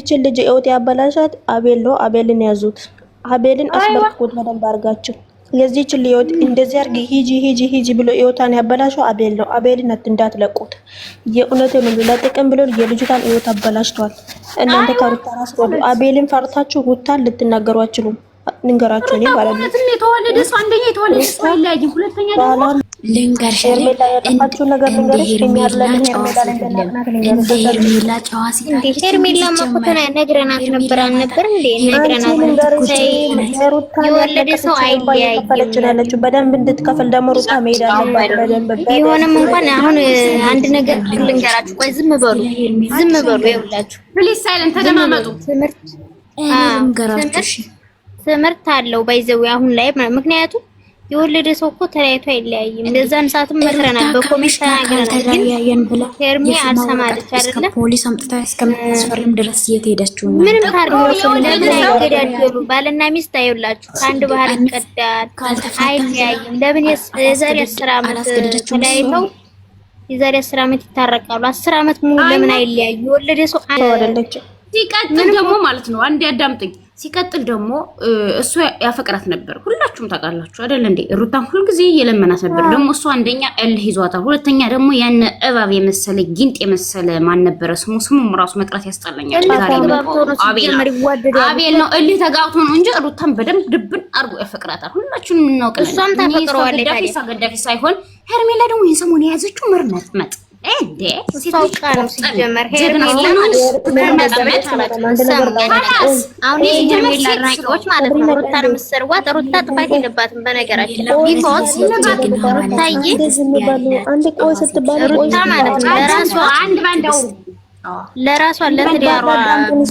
ይችን ልጅ ህይወት ያበላሻት አቤል ነው። አቤልን ያዙት። አቤልን አስመርቁት በደንብ አድርጋችሁ። የዚህች ልጅ እንደዚህ አርጊ ሂጂ ብሎ ህይወታን ያበላሸው አቤል ነው። አቤልን እንዳትለቁት። የእውነት ነው። ለጥቅም ብሎ የልጅቷን ህይወት አበላሽቷል። እናንተ ከሩታ ራስ ወዱ አቤልን ፈርታችሁ ሩታን ልትናገሩ አትችሉም። ንገራችሁ እኔ ማለት ነው። የተወለደ ሰው አንደኛ የተወለደ ሰው አይለያይም። ሁለተኛ ደግሞ ልንገርሽ ያጠፋችሁ ነገር ልንገርሽ ሄርሜላ ጨዋ ሴት ሄርሜላ ማኩተና ነግረናት ነበር አልነበር እንዴ? ነግረናት የወለደ ሰው አይለያይም። በደንብ እንድትከፍል ደግሞ ሩታ መሄድ አለባት። በደንብ ቢሆንም እንኳን አሁን አንድ ነገር ልንገራችሁ። ቆይ ዝም በሉ ይኸውላችሁ። ፕሊዝ ሳይለንት ተደማመጡ። ትምህርት አለው ባይዘው አሁን ላይ ምክንያቱም የወለደ ሰው እኮ ተለያይቶ አይለያይም። እንደዛን ሰዓትም መከረናል በኮሜንት ተናግረናል። ብላ ሄርሜ አልሰማለች አይደለ? ፖሊስ አምጥታ እስከምታስፈርም ድረስ እየተሄደች ነው። ምንም ታርገው ለምን አይገዳደሉ? ባልና ሚስት አይውላችሁ ከአንድ ባህር ይቀዳል። አይለያይም። ለምን የዛሬ 10 ዓመት ተለያይተው የዛሬ 10 ዓመት ይታረቃሉ? 10 ዓመት ሙሉ ለምን አይለያዩ? የወለደ ሰው አይወደለች። ሲቀጥል ደግሞ ማለት ነው አንዴ አዳምጥኝ። ሲቀጥል ደግሞ እሱ ያፈቅራት ነበር። ሁላችሁም ታውቃላችሁ አይደል እንዴ? ሩታን ሁልጊዜ እየለመናት ነበር። ደግሞ እሱ አንደኛ እልህ ይዟታል፣ ሁለተኛ ደግሞ ያን እባብ የመሰለ ጊንጥ የመሰለ ማን ነበረ ስሙም ራሱ መጥራት ያስጠላኛል። አቤል ነው እልህ ተጋብቶ ነው እንጂ ሩታን በደንብ ድብን አርጎ ያፈቅራታል። ሁላችሁም እናውቃለን። እሷም ታፈቅረዋለች ገዳፊ ሳይሆን ሄርሜላ ደግሞ የሰሞኑ የያዘችው መርመጥመጥ እንዴ ሲታውቃው ሲጀመር ሄርሜላ አሁን የሄርሜላ አድናቂዎች ማለት ነው ሩታን መስርዋት ሩታ ጥፋት የለባትም በነገራችን ላይ ቢኮዝ ሩታዬ ሩታ ማለት ነው ለራሷ ለትዳሯ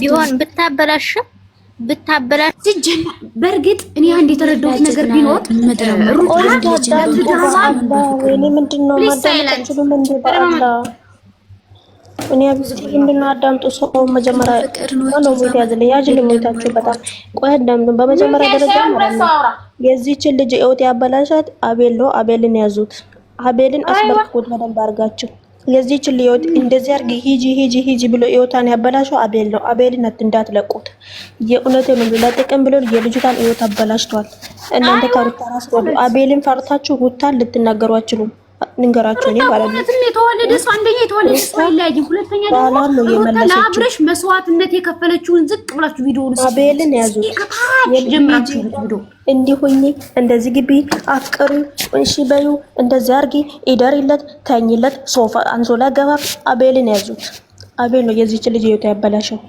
ቢሆን ብታበላሽ በርግጥ እኔ አንድ የተረዳሁት ነገር ቢኖር እኔ ምንድነው አዳምጡ። ሰው መጀመሪያ ነው ሞት ያዘለ ያጅል ሞታችሁ በጣም ቆይ አዳምጡ። በመጀመሪያ ደረጃ ማለት ነው የዚህችን ልጅ ህይወት ያበላሻት አቤል ነው። አቤልን ያዙት። አቤልን አስመርቁት በደንብ አድርጋችሁ። የዚህች ልጅ እንደዚህ አርጊ ሂጂ ብሎ ህይወታን ያበላሸው አቤል ነው። አቤልን እንዳትለቁት። የእውነት ነው። ለጥቅም ብሎ የልጅቷን ህይወት አበላሽቷል። እናንተ ከሩታ ራስ ወዱ አቤልን ፈርታችሁ ሩታን ልትናገሩ አትችሉም። ንገራችሁ እኔ ማለት ነው። የተወለደ ሰው አንደኛ የተወለደ ሰው አይለያይም። ሁለተኛ ደግሞ ለአብረሽ መስዋዕትነት የከፈለችውን ዝቅ ብላችሁ ቪዲዮውን አቤልን ያዙት። እንዲሁኝ እንደዚህ ግቢ አፍቅሪ እሺ በዩ እንደዚህ አርጊ ኢደሪለት ተኝለት ሶፋ አንሶላ ገባ። አቤልን ያዙት። አቤል ነው የዚህች ልጅ ህይወት ያበላሸው።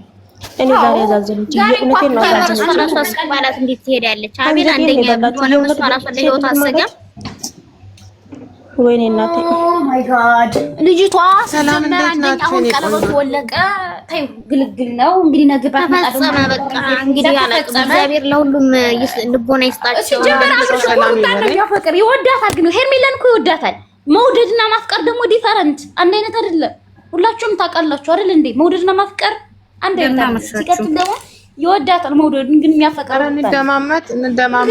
እኔ ዛሬ ያዛዘነች የእውነቴን ነው። ራሷ ማለት እንዴት ትሄዳለች? አቤል አንደኛ ቢሆን ራሷ ለህይወት አሰጋ ወይኔ እናቴ ኦ ማይ ጋድ ልጅቷ ሰላም እንደናችሁ ነው። ቀለበት ወለቀ። ታዩ ግልግል ነው እንግዲህ ነግባት ተፈጸመ። በቃ እንግዲህ አላውቅም። እግዚአብሔር ለሁሉም ልቦና ይስጣቸው። ፍቅር ይወዳታል፣ ግን ሄርሜላን እኮ ይወዳታል። መውደድና ማፍቀር ደግሞ ዲፈረንት አንድ አይነት አይደለም። ሁላችሁም ታውቃላችሁ አይደል እንዴ? መውደድና ማፍቀር አንድ አይነት ሲቀጥል ደግሞ ይወዳታል። መውደድን ግን የሚያፈቅረው እንደማመጥ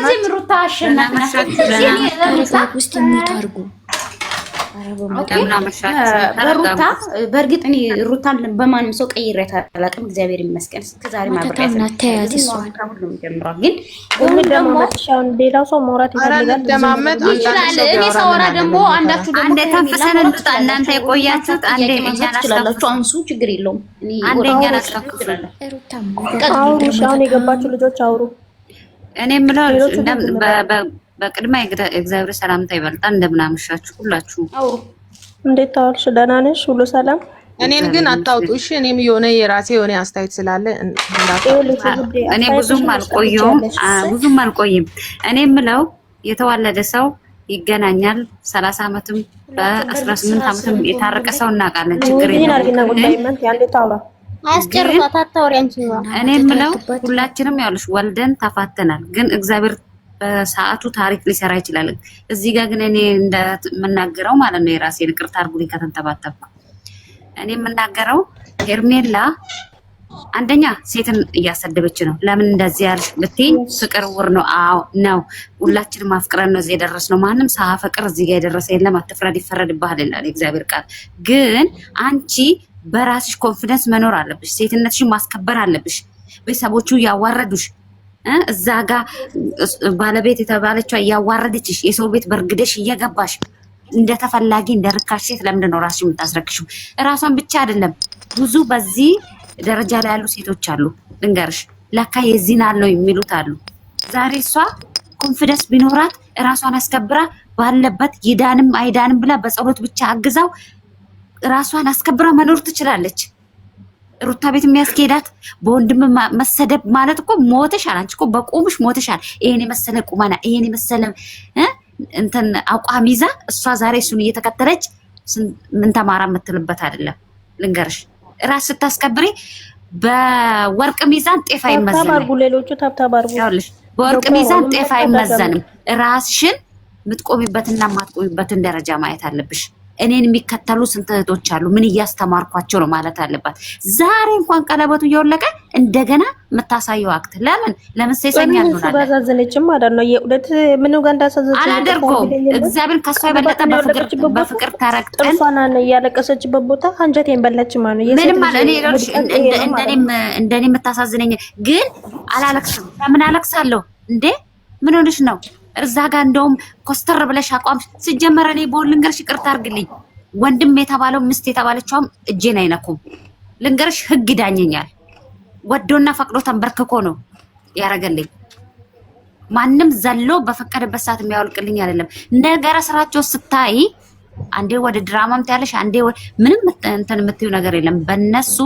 እዚህ ሩታ አሸናፊ ናት። ውስጥ የሚታርጉ ሩታ በእርግጥ እኔ ሩታን በማንም ሰው ቀይሬያት አላውቅም። እግዚአብሔር ይመስገን እስከዛሬ ማብራሪያ ሁሉም ጀምሯል። ግን ደግሞ ሌላው ሰው ማውራት ይፈልጋል ይችላል። እኔ ሳወራ ደግሞ አንዳችሁ ደግሞ አንዴ ተንፈሰን እንጣ እናንተ የቆያችሁት አንዴ ይችላልላችሁ አንሱ ችግር የለውም። እኔ አንደኛ አስተካክላለሁ። አውሩ አሁን የገባችሁ ልጆች አውሩ። እኔ የምለው በቅድማ እግዚአብሔር ሰላምታ ይበልጣል። እንደምን አመሻችሁ ሁላችሁ። አውሩ። እንዴት ታውልሽ? ደህና ነሽ? ሁሉ ሰላም? እኔን ግን አታውጡ እሺ። እኔም የሆነ የራሴ የሆነ አስተያየት ስላለ እኔ ብዙም አልቆይም። እኔ የምለው የተዋለደ ሰው ይገናኛል። 30 ዓመትም በ18 ዓመትም የታረቀ ሰው እናውቃለን። ችግር የለውም። አስጨርሷት አታውሪ አንቺ። እኔ የምለው ሁላችንም ያሉሽ ወልደን ተፋተናል። ግን እግዚአብሔር በሰዓቱ ታሪክ ሊሰራ ይችላል። እዚህ ጋር ግን እኔ እንደምናገረው ማለት ነው የራሴን ይቅርታ አድርጉልኝ ከተንተባተብኩ። እኔ የምናገረው ሄርሜላ አንደኛ ሴትን እያሰደበች ነው። ለምን እንደዚህ ያልሽ ብትይ ፍቅር ውር ነው። አዎ ነው። ሁላችንም አፍቅረን ነው እዚህ የደረስነው። ማንም ሳያፈቅር እዚህ ጋር የደረሰ የለም። አትፍረድ ይፈረድብሃል ይላል እግዚአብሔር ቃል። ግን አንቺ በራስሽ ኮንፊደንስ መኖር አለብሽ። ሴትነትሽን ማስከበር አለብሽ። ቤተሰቦቹ ያዋረዱሽ እዛ ጋር ባለቤት የተባለችው ያዋረደችሽ የሰው ቤት በርግደሽ እየገባሽ እንደተፈላጊ እንደርካሽ ሴት ለምንድን ነው ራስሽ የምታስረክሽው? ራሷን ብቻ አይደለም ብዙ በዚህ ደረጃ ላይ ያሉ ሴቶች አሉ። ልንገርሽ ለካ የዚህን አለው የሚሉት አሉ። ዛሬ እሷ ኮንፊደንስ ቢኖራት ራሷን አስከብራ ባለበት ይዳንም አይዳንም ብላ በጸሎት ብቻ አግዛው ራሷን አስከብራ መኖር ትችላለች። ሩታ ቤት የሚያስኬዳት በወንድም መሰደብ ማለት እኮ ሞተሻል። አንቺ እኮ በቁምሽ ሞተሻል። ይሄን የመሰለ ቁመና ይሄን የመሰለ እንትን አቋም ይዛ እሷ ዛሬ እሱን እየተከተለች ምን ተማራ የምትልበት አይደለም። ልንገርሽ ራስ ስታስከብሪ በወርቅ ሚዛን ጤፍ አይመዘንም። ሌሎቹ ታብታባርጉ በወርቅ ሚዛን ጤፍ አይመዘንም። ራስሽን የምትቆሚበትና የማትቆሚበትን ደረጃ ማየት አለብሽ። እኔን የሚከተሉ ስንት እህቶች አሉ፣ ምን እያስተማርኳቸው ነው ማለት አለባት። ዛሬ እንኳን ቀለበቱ እየወለቀ እንደገና የምታሳየው አክት ለምን ሴሰኛ ነው ማለት ባዛዘነችም ማለት ነው። የሁለት ምን ጋር እንዳሳዘነች አላደርገውም። እግዚአብሔር ከሷ የበለጠ በፍቅር ተረግጠን ጥርሷን እያለቀሰችበት ቦታ አንጀቴን በላች ማለት ነው። ምንም ማለት እንደኔ የምታሳዝነኝ ግን አላለቅስም። ለምን አለቅሳለሁ እንዴ? ምን ሆነሽ ነው? እዛ ጋር እንደውም ኮስተር ብለሽ አቋም ሲጀመር እኔ በሁሉ ልንገርሽ፣ ይቅርታ አድርግልኝ። ወንድም የተባለው ምስት የተባለችውም እጄን አይነኩም። ልንገርሽ ህግ ይዳኘኛል። ወዶና ፈቅዶ ተንበርክኮ ነው ያረገልኝ። ማንም ዘሎ በፈቀደበት ሰዓት የሚያወልቅልኝ አይደለም። ነገረ ስራቸው ስታይ አንዴ ወደ ድራማም ታያለሽ፣ አንዴ ምንም እንትን የምትይው ነገር የለም። በእነሱ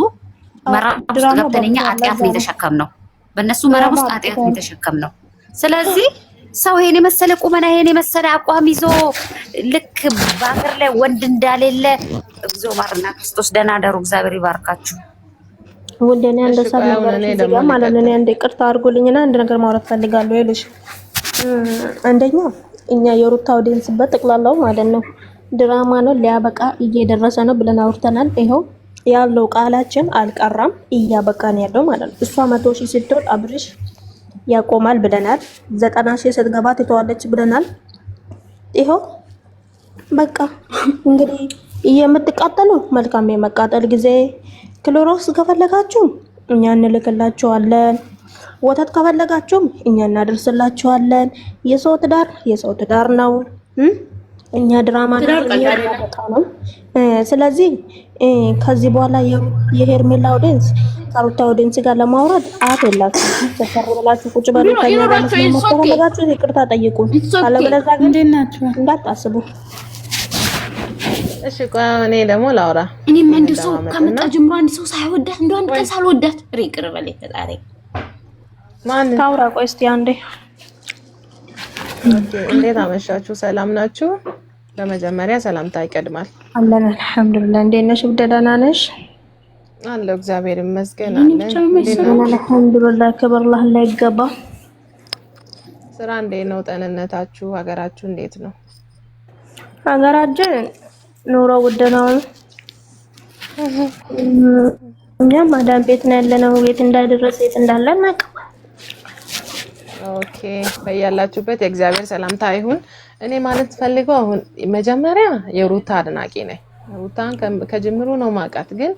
መረብ ውስጥ ገብተንኛ አጥያት ነው የተሸከምነው። በእነሱ መረብ ውስጥ አጥያት ነው የተሸከምነው። ስለዚህ ሰው ይሄን የመሰለ ቁመና ይሄን የመሰለ አቋም ይዞ ልክ በአገር ላይ ወንድ እንዳሌለ እግዚኦ ማርና ክርስቶስ ደህና ደሩ። እግዚአብሔር ይባርካችሁ። ወንደኔ አንደሳ ነገር እዚህ ማለት ነው። አንዴ ይቅርታ አድርጎልኝና አንድ ነገር ማውራት ፈልጋለሁ። ይልሽ አንደኛ እኛ የሩታ ኦዲየንስ በጠቅላላው ማለት ነው ድራማ ነው ሊያበቃ እየደረሰ ነው ብለን አውርተናል። ይሄው ያለው ቃላችን አልቀራም፣ እያበቃ ነው ያለው ማለት ነው። እሷ 100 ሺህ ስትወጣ አብርሽ ያቆማል ብለናል። 90 ሺህ ስትገባ ትተዋለች ብለናል። ይሄው በቃ እንግዲህ የምትቃጠሉ መልካም የመቃጠል ጊዜ። ክሎሮክስ ከፈለጋችሁ እኛ እንልክላችኋለን። ወተት ከፈለጋችሁም እኛ እናደርስላችኋለን። የሰው ትዳር ነው። እኛ ድራማ ነው። ስለዚህ ከዚህ በኋላ የሄርሜላ ኦዲየንስ ከሩታ ኦዲየንስ ጋር ለማውራት የላችሁ። ተሰሩ ብላችሁ ቁጭ በሉ። ከኛ ጋር መስማማት ይቅርታ ጠይቁ። አለበለዚያ ግን እንዳታስቡ። እሺ ቆይ እኔ ደግሞ ላውራ። እኔም አንድ ሰው ከመጣ ጀምሮ አንድ ሰው ሳይወዳት እንደው አንድ ቀን ሳልወዳት ይቅር በለኝ ፈጣሪ። ማን ታውራ? ቆይ እስቲ አንዴ። እንዴት አመሻችሁ? ሰላም ናችሁ? በመጀመሪያ ሰላምታ ይቀድማል። አለን አልሐምዱሊላህ። እንዴት ነሽ? ደህና ነሽ? አለሁ እግዚአብሔር ይመስገን። አልሐምዱሊላህ። ክብር ለአላህ ይገባ። ስራ እንዴት ነው? ጤንነታችሁ? ሀገራችሁ እንዴት ነው? ሀገራችን ኑሮ ውድ ነው። እኛም ማዳም ቤት ነው ያለነው። ቤት እንዳደረሰ የት እንዳለ እናውቀው። ኦኬ በያላችሁበት የእግዚአብሔር ሰላምታ ይሁን። እኔ ማለት ፈልገው አሁን መጀመሪያ የሩታ አድናቂ ነኝ። ሩታን ከጅምሩ ነው ማቃት። ግን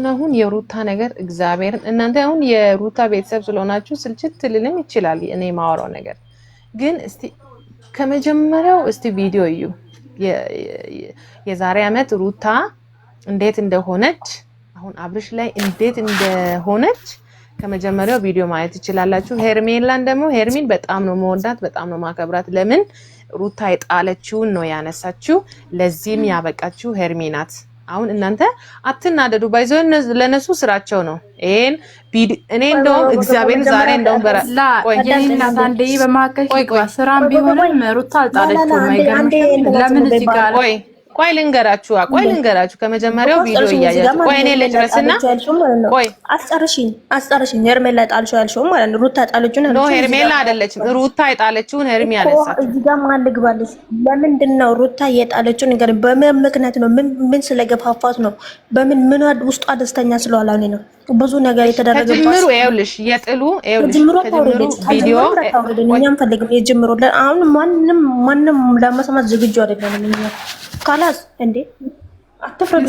አሁን የሩታ ነገር እግዚአብሔርን እናንተ አሁን የሩታ ቤተሰብ ስለሆናችሁ ስልችት ልልም ይችላል እኔ ማወራው ነገር። ግን እስቲ ከመጀመሪያው እስቲ ቪዲዮ እዩ። የዛሬ አመት ሩታ እንዴት እንደሆነች አሁን አብርሽ ላይ እንዴት እንደሆነች ከመጀመሪያው ቪዲዮ ማየት ይችላልላችሁ። ሄርሜላን ደግሞ ሄርሚን በጣም ነው መወዳት፣ በጣም ነው ማከብራት። ለምን ሩታ የጣለችውን ነው ያነሳችው። ለዚህም ያበቃችው ሄርሚ ናት። አሁን እናንተ አትናደዱ። ባይዘው ለነሱ ስራቸው ነው። እኔ እንደውም እግዚአብሔር ዛሬ እንደውም ቆይ እናንተ አንዴ በማከሽ ስራም ቢሆንም ሩታ አልጣለችው። ማይገርምሽ ለምን እዚህ ጋር ቆይ ልንገራችሁ ከመጀመሪያው ቪዲዮ እያያችሁ ቆይ እኔ ልጨርስና ቆይ አስጨርሽኝ። ሄርሜላ ጣልሽው ያልሽው ማለት ነው። ሩታ ጣለችው ነው። ሄርሜላ አይደለችም። ሩታ የጣለችውን ሄርሚ ያነሳችው። እዚህ ጋር ማን ልግባለች? ለምንድን ነው ሩታ የጣለችው ነገር? በምን ምክንያት ነው? ምን ስለገፋፋት ነው? በምን ውስጧ ደስተኛ ስለዋላኔ ነው? ብዙ ነገር የተደረገባት ከጅምሩ ይኸውልሽ ከጅምሩ ቪዲዮ እኛም ፈልግም የጅምሩ አሁን ማንም ለመስማት ዝግጁ አይደለም። ካላስ እንዴ አትፍረዱ።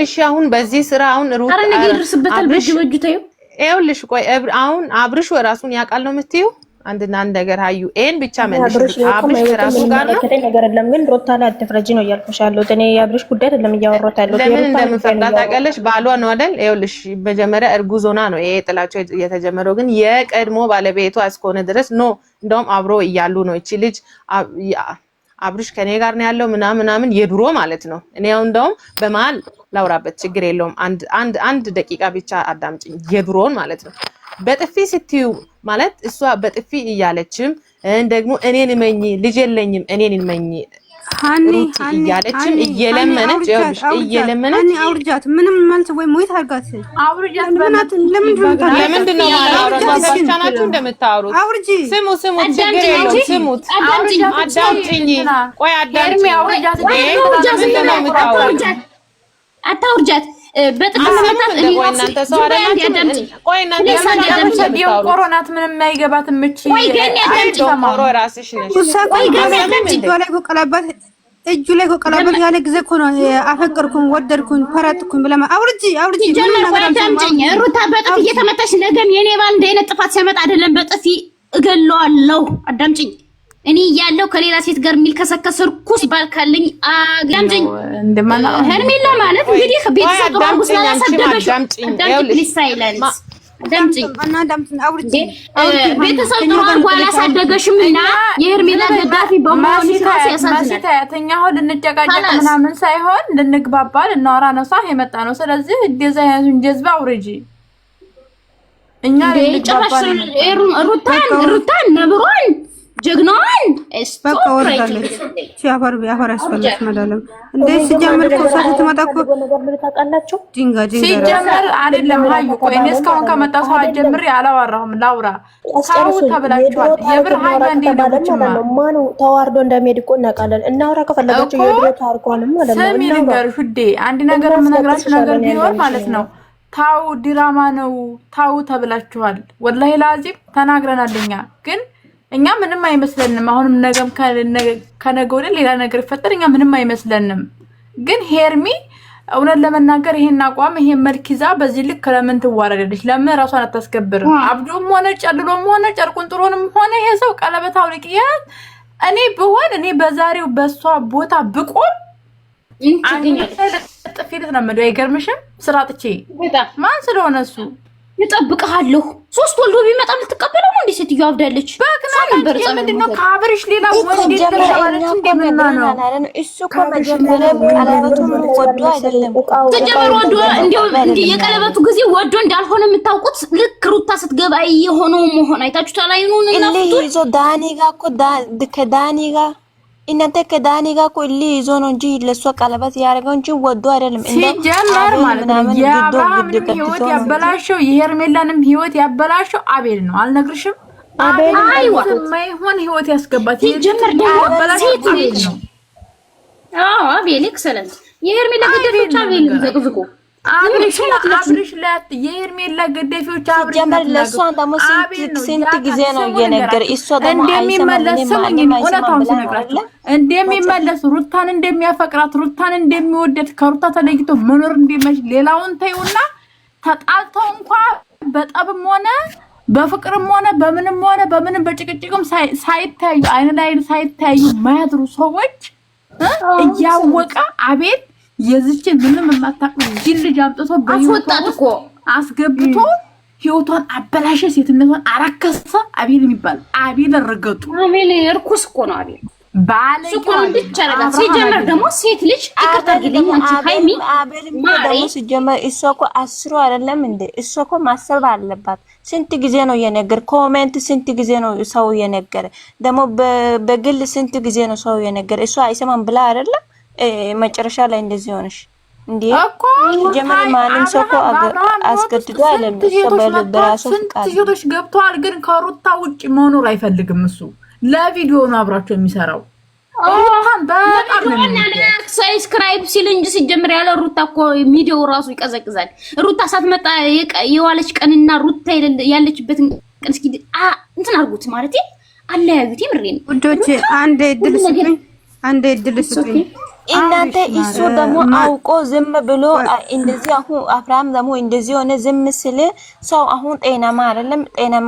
እሺ አሁን በዚህ ስራ አሁን ሩት አረ ነገ ይደርስበታል። በእጁ ታዩ። ይኸውልሽ ቆይ አሁን አብርሽ ራሱን ያውቃል ነው የምትይው? አንድና አንድ ነገር ሀዩ ኤን ብቻ መልሽ። አብርሽ ራሱ ጋር ነው ነገር የለም። ግን ሩታ ላይ አትፍረጂ ነው እያልኩሽ ያለሁት እኔ። የአብርሽ ጉዳይ አይደለም እያወራሁት ያለሁት። ለምን እንደምፈርዳት ታውቂያለሽ? ባሏ ነው አይደል? ይኸውልሽ መጀመሪያ እርጉዝ ሆና ነው ይሄ ጥላቸው የተጀመረው። ግን የቀድሞ ባለቤቷ እስከሆነ ድረስ ነው እንደውም አብሮ እያሉ ነው እቺ ልጅ አብርሽ ከኔ ጋር ነው ያለው ምናምን የድሮ ማለት ነው። እኔ አሁን እንደውም በመሀል ላውራበት ችግር የለውም። አንድ ደቂቃ ብቻ አዳምጪኝ። የድሮን ማለት ነው። በጥፊ ስትዩ ማለት እሷ በጥፊ እያለችም ደግሞ እኔን እመኝ ልጅ የለኝም እኔን እመኝ ሩት እያለችም እየለመነች እየለመነች አውርጃት ምንም ማለት ወይ ሞት አርጋት አውርጃት ለምንድን ነው ማውራት ብቻናችሁ እንደምታወሩት? ስሙ ችግር የለውም ስሙት። አዳምጪኝ ቆይ አዳምጪኝ። አታውርጃት በጥቅም መጣት እናንተ ሰው አይደላችሁ። ቆይ እናንተ ኮሮናት ምንም የማይገባትም እቺ ኮሮ ራስሽ ነሽ። እጁ ላይ ቆቀላበት ያለ ጊዜ እኮ ነው አፈቀርኩኝ ወደድኩኝ ፈራጥኩኝ ብለማ አውርጂ ሩታ በጥፊ እየተመታሽ ነገም የኔ ባል እንደ አይነት ጥፋት ሲያመጣ አይደለም በጥፊ እገለዋለሁ። አዳምጪኝ እኔ ያለው ከሌላ ሴት ጋር የሚልከሰከስ ርኩስ ባል ካለኝ አዳምጪኝ። ሄርሜላ ማለት እንግዲህ ቤተሰብ ጥሩ አርጉ ስላላሳደገሽ አዳምጪኝ። ሳይለንስ አዳምጪኝ። ቤተሰብ ጥሩ አርጉ አላሳደገሽም እና የሄርሜላ ደጋፊ በመሆኑ ሲራስ ያሳዝናል። ታያተኛ ሆል እንጨቃጨቅ ምናምን ሳይሆን ልንግባባ ልናወራ ነው ሳህ የመጣ ነው። ስለዚህ እንደዛ ያዙን ጀዝባ አውርጂ እኛ ጭራሽ ሩታን ነብሯን ጀግናን በቃ ወርዳለች። ሲያፈር ያስፈልግ መዳለም እንዴ ሲጀምር ኮሳት ተመጣጣቁ ነገር ታውቃላችሁ። ሲጀምር አይደለም ሀዩ ቆይ እኔ እስካሁን ከመጣ ሰው አጀምር ያላወራሁም ላውራ ሳው ተብላችኋል። የብር ሀያ እንዴ ነው ማኑ ተዋርዶ እንደሚሄድ እኮ እናውቃለን። እናውራ ከፈለጋችሁ የድሮ ታርኳንም ማለት ነው። ሰሚ ነገር ሁዴ አንድ ነገር የምነግራችሁ ነገር ቢሆን ማለት ነው ታው ዲራማ ነው ታው ተብላችኋል። ወላሂ ላዚም ተናግረናልኛ ግን እኛ ምንም አይመስለንም። አሁንም ነገም ከነገ ወዲያ ሌላ ነገር ይፈጠር እኛ ምንም አይመስለንም። ግን ሄርሚ እውነት ለመናገር ይሄን አቋም ይሄን መልክ ይዛ በዚህ ልክ ለምን ትዋረደለች? ለምን ራሷን አታስከብርም? አብዶም ሆነ ጨልሎም ሆነ ጨርቁን ጥሩንም ሆነ ይሄ ሰው ቀለበት አውልቂያት እኔ ብሆን እኔ በዛሬው በሷ ቦታ ብቆም ጥፊት ነው የምለው። አይገርምሽም? ስራ ጥቼ ማን ስለሆነ እሱ ይጠብቅሃለሁ። ሶስት ወልዶ ቢመጣ ልትቀበለው ነው እንዴ? ሴትዮ አብዳለች። ምንድነው ከአብርሽ ሌላ ወንድ ይተሻለች እንደምና ነው እሱ እኮ መጀመሪያ ቀለበቱን ወዶ አይደለም ተጀመረ ወዶ እንዴ የቀለበቱ ጊዜ ወዶ እንዳልሆነ የምታውቁት ልክ ሩታ ስትገባ የሆነው መሆን አይታችሁታል። አይኑን እና ይዞ ዳኒ ጋር እኮ ከዳኒ ጋር እናንተ ከዳኒ ጋር እኮ ይዞ ነው እንጂ ለሷ ቀለበት ያደረገው እንጂ ወዶ አይደለም። ሲጀመር ማለት ነው የአብርሃምንም ህይወት ያበላሸው የሄርሜላንም ህይወት ያበላሸው አቤል ነው። አልነግርሽም? አቤል ማይሆን ህይወት ያስገባት ሲጀመር ደግሞ ሴት ልጅ ነው። አቤል ኤክሰለንት። የሄርሜላ ገደፊዎች አቤል ዘቅዝቁ አብርሽ ላት የሄርሜላ ገደፊዎች አብርሽ ጀመር ለሷን ደግሞ ስንት ጊዜ ነው እየነገረ እሷ ደግሞ እንደሚመለስ ሩታን እንደሚያፈቅራት ሩታን እንደሚወደድ ከሩታ ተለይቶ መኖር እንደማይች ሌላውን ተይውና ተጣልተው እንኳን በጠብም ሆነ በፍቅርም ሆነ በምንም በጭቅጭቅም ሳይታዩ አይን ላይ ሳይታዩ ማያድሩ ሰዎች እያወቀ አቤት የዚችን ምንም የማታውቅ ጅል ልጅ አምጥቶ በህይወቷ እኮ አስገብቶ ህይወቷን አበላሸ፣ ሴትነቷን አራከሰ። አቤል የሚባል አቤል ረገጡ። አቤል እርኩስ እኮ ነው። አቤል ባለጌ ነው። ሲጀመር ደግሞ ሴት ልጅ ይከታተልኝ አንቺ ሃይሚ አቤል ደግሞ ሲጀመር እሷ እኮ አስሩ አይደለም እንዴ? እሷ እኮ ማሰብ አለባት። ስንት ጊዜ ነው የነገር ኮሜንት ስንት ጊዜ ነው ሰው የነገረ ደግሞ በግል ስንት ጊዜ ነው ሰው የነገረ እሷ አይሰማም ብላ አይደለም መጨረሻ ላይ እንደዚህ ሆነሽ እንዴ እኮ ጀመር ማንም ሰው እኮ አስገድዶ አይደለም በራሱ ፍቃድ ሴቶች ገብተዋል። ግን ከሩታ ውጪ መኖር አይፈልግም እሱ ለቪዲዮ ነው አብራቸው የሚሰራው። ሩታን በጣም ነው ሰብስክራይብ ሲል እንጂ ሲጀምር ያለ ሩታ እኮ ሚዲያው ራሱ ይቀዘቅዛል። ሩታ ሳትመጣ የዋለች ቀንና ሩታ ያለችበትን ቀን እስኪ እንትን አርጉት ማለት አለያዩት። ምሬን ውዶቼ አንዴ እድል ስጡኝ። እናንተ እሱ ደግሞ አውቆ ዝም ብሎ እንደዚህ አሁን አብርሃም ደግሞ እንደዚህ ሆነ ዝም ስል ሰው አሁን ጤናማ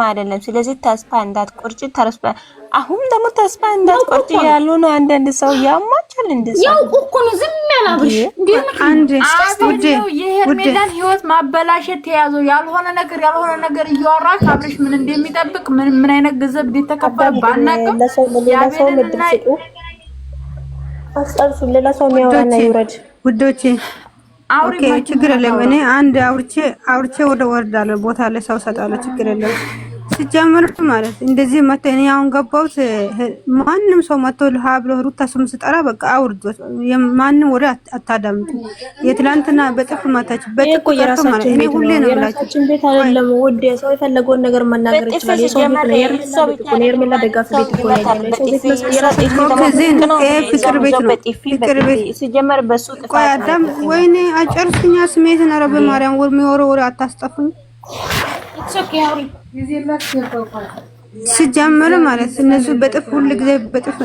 አይደለም። ስለዚህ ተስፋ እንዳትቆርጪ አሁን ደግሞ ተስፋ እንዳትቆርጪ ያሉ ነው። አንዳንድ ሰው ያማቻል እንደዚህ ያው እኮ ነው ዝም ያላብሽ አንድ ውዴ የሄርሜላን ህይወት ማበላሸት ተያዘው ያልሆነ ነገር እያወራሽ አብርሽ ምን እንደሚጠብቅ ምን አይነት ገንዘብ እንደተከፈለ ባናቀም ለሰው ምድርጽቁ አስጠርሱ ሌላ ሰው የሚያወራና ይውረድ ውዶቼ። ኦኬ ችግር የለም። እኔ አንድ አውርቼ ወደ ወርዳለሁ ቦታ ላይ ሰው ሰጣለሁ። ችግር የለም። ሲጀምር ማለት እንደዚህ መተ እኔ አሁን ገባሁት። ማንም ሰው መጥቶ ለሀብሎ ሩታ ስም ስጠራ በቃ አውርዶት ማንም ወሬ አታዳምጡ። የትላንትና በጥፍ ማታች በጥፍ ማለት እኔ ሁሌ ነው ያላችሁ ቤት አይደለም ውዴ። ሰው የፈለገውን ነገር መናገር ይችላል። የሰው ቤት ነው የርሜላ ደጋፊ ቤት ነው ያለው። ሰው ቤት ነው ፍቅር ቤት ነው ፍቅር ቤት ሲጀመር በሱ ቆይ አዳም ወይኔ አጨርስኛ ስሜትን ኧረ በማርያም ወር የሚወረው ወሬ አታስጠፉኝ። ሲጀምር ማለት እነሱ በጥፍ ሁሉ ጊዜ በጥፍ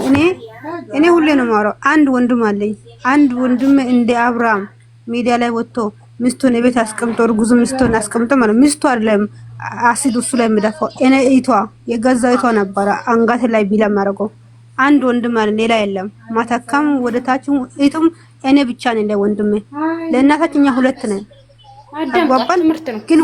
እኔ ሁሌ ነው የማወራው። አንድ ወንድም አለኝ። አንድ ወንድም እንደ አብርሃም ሚዲያ ላይ ወጥቶ ሚስቱን ቤት አስቀምጦ እርጉዝ ሚስቱን አስቀምጦ ማለት ሚስቱ አይደለም አሲድ እሱ ላይ የሚደፋው እኔ የገዛ እህቷ ነበረ አንጋት ላይ ቢላ ማረገው አንድ ወንድም አለ፣ ሌላ የለም። ማታካም ወደታችም እህቱም እኔ ብቻ ነኝ ለወንድሜ። ለእናታችን እኛ ሁለት ነን። አጓባን ግን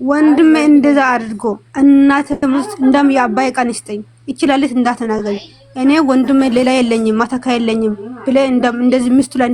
ወንድም እንደዛ አድርጎ እናትም ውስጥ እንደም የአባይ ቀን ይስጠኝ ይችላልት እንዳትናገኝ። እኔ ወንድም ሌላ የለኝም ማታካ የለኝም ብለ እንደዚህ ሚስቱ ላይ